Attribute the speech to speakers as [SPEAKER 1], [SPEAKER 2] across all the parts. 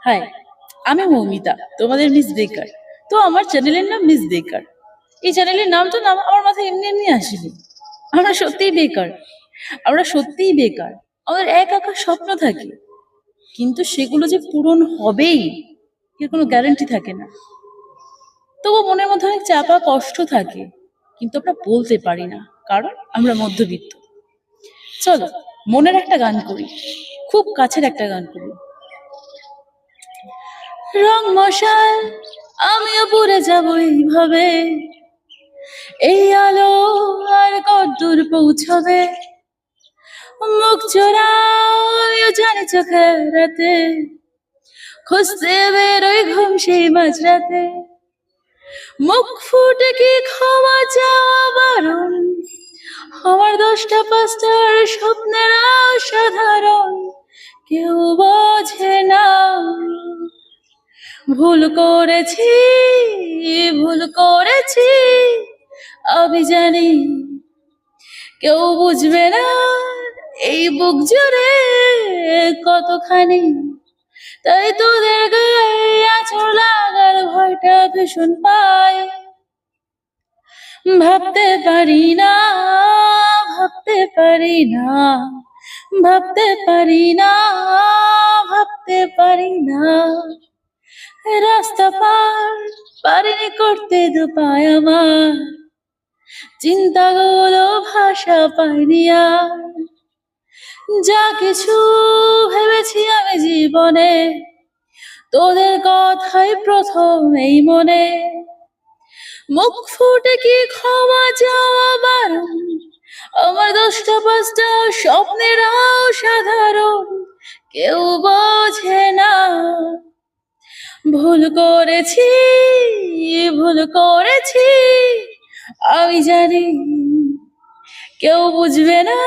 [SPEAKER 1] High, আমি মৌমিতা, তোমাদের miss বেকার। তো আমার চ্যানেলের নাম মিস বেকার। এই চ্যানেলের নামটা না আমার মাথায় এমনি এমনি আসেনি। আমরা সত্যিই বেকার, আমরা সত্যিই বেকার। আমাদের এক আঁকা স্বপ্ন থাকে, কিন্তু সেগুলো যে পূরণ হবেই এর কোনো গ্যারান্টি থাকে না। তবুও মনের মধ্যে অনেক চাপা কষ্ট থাকে, কিন্তু আমরা বলতে পারি না, কারণ আমরা মধ্যবিত্ত। চলো মনের একটা গান করি, খুব কাছের একটা গান করি। রং মশাল, আমিও পুড়ে যাবো এইভাবে, এই আলো আর কতদূর পৌঁছবে। মুখ চোরাও আমিও জানি চোখের রাতে, খুঁজতে বেরোই ঘুম সেই মাঝরাতে। মুখ ফুটে কি ক্ষমা চাওয়া বারণ, আমার 10টা 5টার স্বপ্নেরা সাধারণ, কেউ বোঝে না। ভুল করেছি, ভুল করেছি, আমি জানি কেউ বুঝবে না। এই বুক জুড়ে কতখানি, তাই তোদের গায়ে আঁচড় লাগার ভয়টা ভীষণ পাই। ভাবতে পারি না, ভাবতে পারি না, ভাবতে পারি না, ভাবতে পারি না। রাস্তা পার পারিনি করতে দুপায় আমার, চিন্তাগুলো ভাষা পাইনি আর। যা কিছু ভেবেছি আমি জীবনে, তোদের কথাই প্রথম এই মনে। মুখ ফুটে কি ক্ষমা চাওয়া বারণ, আমার 10টা 5টা স্বপ্নেরাও সাধারণ, কেউ বোঝে না। ভুল করেছি, ভুল করেছি, আমি জানি কেউ বুঝবে না।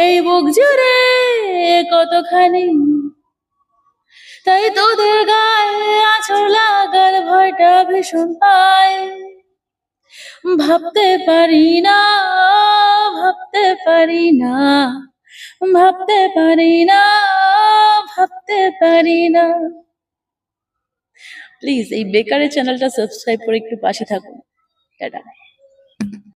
[SPEAKER 1] এই বুক জুড়ে কতখানি, তাই তোদের গায়ে আঁচড় লাগার ভয়টা ভীষণ পাই। ভাবতে পারি না, ভাবতে পারি না, ভাবতে পারি না, ভাবতে পারি না। প্লিজ এই বেকারের চ্যানেলটা সাবস্ক্রাইব করে একটু পাশে থাকুন। টাটা।